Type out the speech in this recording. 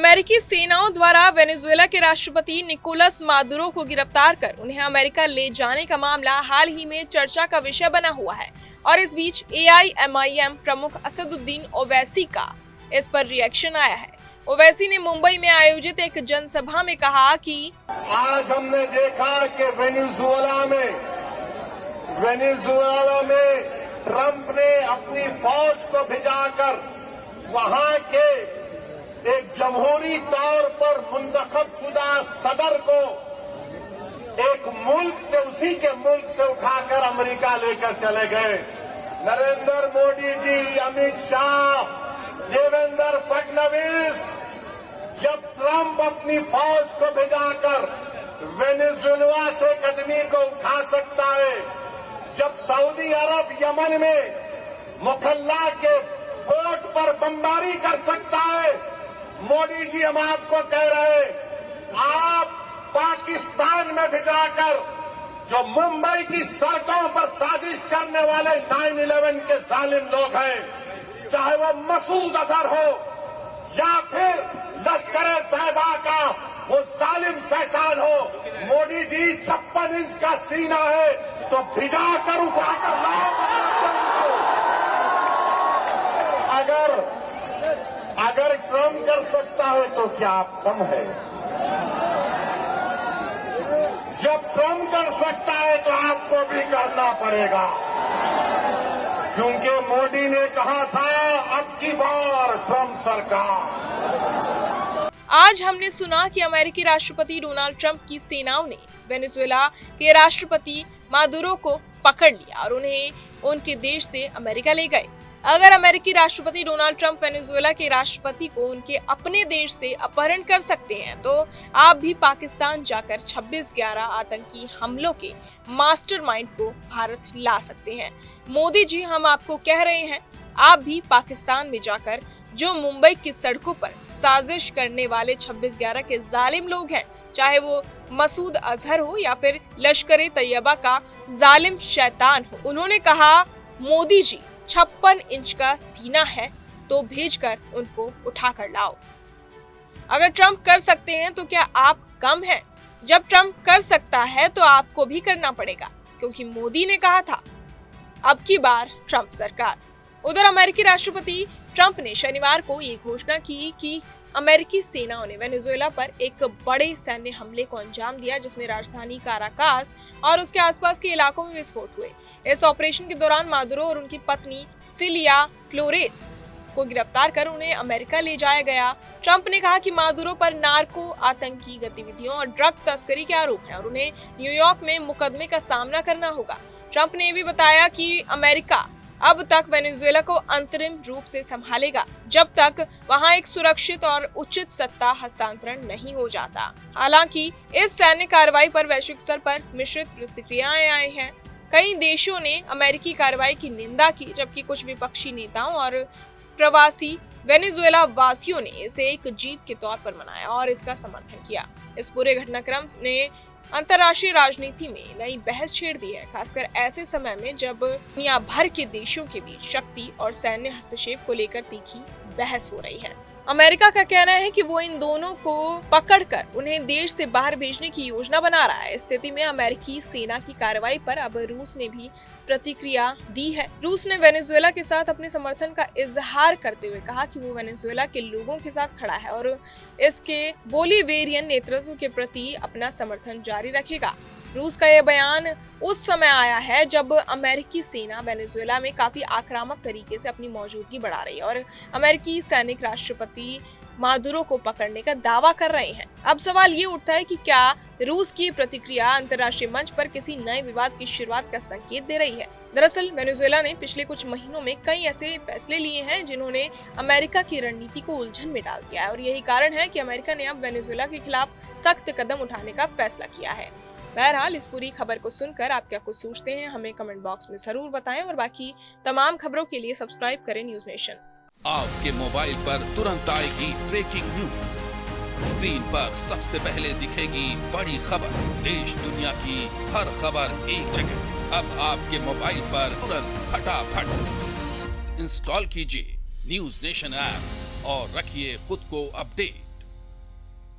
अमेरिकी सेनाओं द्वारा वेनेजुएला के राष्ट्रपति निकोलस मादुरो को गिरफ्तार कर उन्हें अमेरिका ले जाने का मामला हाल ही में चर्चा का विषय बना हुआ है और इस बीच AIMIM प्रमुख असदुद्दीन ओवैसी का इस पर रिएक्शन आया है। ओवैसी ने मुंबई में आयोजित एक जनसभा में कहा कि आज हमने देखा कि वेनेजुएला में ट्रंप ने अपनी फौज को भिजाकर वहां के एक जमहूरी तौर पर मुंतखब शुदा सदर को एक मुल्क से उसी के मुल्क से उठाकर अमेरिका लेकर चले गए। नरेंद्र मोदी जी, अमित शाह, देवेंद्र फडणवीस, जब ट्रंप अपनी फौज को भिजाकर वेनेजुएला से कदमी को उठा सकता है, जब सऊदी अरब यमन में मुखल्ला के पोर्ट पर बमबारी कर सकता है, मोदी जी हम आपको कह रहे आप पाकिस्तान में भिजाकर जो मुंबई की सड़कों पर साजिश करने वाले 9/11 के जालिम लोग हैं, चाहे वो मसूद अजहर हो या फिर लश्कर तैयबा का वो जालिम शैतान हो, मोदी जी 56 इंच का सीना है तो भिजाकर उठाकर लाओ। अगर ट्रंप कर सकता है तो क्या आप कम है? जब ट्रंप कर सकता है तो आपको भी करना पड़ेगा, क्योंकि मोदी ने कहा था अब की बार ट्रंप सरकार। आज हमने सुना कि अमेरिकी राष्ट्रपति डोनाल्ड ट्रंप की सेनाओं ने वेनेजुएला के राष्ट्रपति मादुरो को पकड़ लिया और उन्हें उनके देश से अमेरिका ले गए। अगर अमेरिकी राष्ट्रपति डोनाल्ड ट्रंप वेनेजुएला के राष्ट्रपति को उनके अपने देश से अपहरण कर सकते हैं तो आप भी पाकिस्तान जाकर 26/11 आतंकी हमलों के मास्टरमाइंड को भारत ला सकते हैं। मोदी जी हम आपको कह रहे हैं, आप भी पाकिस्तान में जाकर जो मुंबई की सड़कों पर साजिश करने वाले 26/11 के जालिम लोग हैं, चाहे वो मसूद अजहर हो या फिर लश्कर तैयबा का जालिम शैतान हो, उन्होंने कहा मोदी जी 56 इंच का सीना है तो भेजकर उनको उठाकर लाओ। अगर ट्रंप कर सकते हैं तो क्या आप कम हैं? जब ट्रंप कर सकता है तो आपको भी करना पड़ेगा, क्योंकि मोदी ने कहा था अब की बार ट्रंप सरकार। उधर अमेरिकी राष्ट्रपति ट्रंप ने शनिवार को ये घोषणा की कि अमेरिकी सेनाओं ने वेनेजुएला पर एक बड़े सैन्य हमले को अंजाम दिया, जिसमें राजधानी काराकास और उसके आसपास के इलाकों में विस्फोट हुए। इस ऑपरेशन के दौरान मादुरो और उनकी पत्नी सिलिया फ्लोरेस को गिरफ्तार कर उन्हें अमेरिका ले जाया गया। ट्रंप ने कहा कि मादुरो पर नार्को आतंकी गतिविधियों और ड्रग तस्करी के आरोप हैं और उन्हें न्यूयॉर्क में मुकदमे का सामना करना होगा। ट्रंप ने भी बताया कि अमेरिका अब तक वेनेजुएला को अंतरिम रूप से संभालेगा जब तक वहां एक सुरक्षित और उचित सत्ता हस्तांतरण नहीं हो जाता। हालांकि इस सैन्य कार्रवाई पर वैश्विक स्तर पर मिश्रित प्रतिक्रियाएं आई हैं। कई देशों ने अमेरिकी कार्रवाई की निंदा की, जबकि कुछ विपक्षी नेताओं और प्रवासी वेनेजुएला वासियों ने इसे एक जीत के तौर पर मनाया और इसका समर्थन किया। इस पूरे घटनाक्रम ने अंतर्राष्ट्रीय राजनीति में नई बहस छेड़ दी है, खासकर ऐसे समय में जब दुनिया भर के देशों के बीच शक्ति और सैन्य हस्तक्षेप को लेकर तीखी बहस हो रही है। अमेरिका का कहना है कि वो इन दोनों को पकड़कर उन्हें देश से बाहर भेजने की योजना बना रहा है। इस स्थिति में अमेरिकी सेना की कार्रवाई पर अब रूस ने भी प्रतिक्रिया दी है। रूस ने वेनेजुएला के साथ अपने समर्थन का इजहार करते हुए कहा कि वो वेनेजुएला के लोगों के साथ खड़ा है और इसके बोलिवेरियन नेतृत्व के प्रति अपना समर्थन जारी रखेगा। रूस का यह बयान उस समय आया है जब अमेरिकी सेना वेनेजुएला में काफी आक्रामक तरीके से अपनी मौजूदगी बढ़ा रही है और अमेरिकी सैनिक राष्ट्रपति मादुरो को पकड़ने का दावा कर रहे हैं। अब सवाल ये उठता है कि क्या रूस की प्रतिक्रिया अंतर्राष्ट्रीय मंच पर किसी नए विवाद की शुरुआत का संकेत दे रही है? दरअसल वेनेजुएला ने पिछले कुछ महीनों में कई ऐसे फैसले लिए हैं जिन्होंने अमेरिका की रणनीति को उलझन में डाल दिया है और यही कारण है कि अमेरिका ने अब वेनेजुएला के खिलाफ सख्त कदम उठाने का फैसला किया है। बहरहाल इस पूरी खबर को सुनकर आप क्या कुछ सोचते हैं, हमें कमेंट बॉक्स में जरूर बताएं और बाकी तमाम खबरों के लिए सब्सक्राइब करें न्यूज नेशन। आपके मोबाइल पर तुरंत आएगी ब्रेकिंग न्यूज। स्क्रीन पर सबसे पहले दिखेगी बड़ी खबर। देश दुनिया की हर खबर एक जगह। अब आपके मोबाइल पर तुरंत फटाफट इंस्टॉल कीजिए न्यूज नेशन ऐप और रखिए खुद को अपडेट।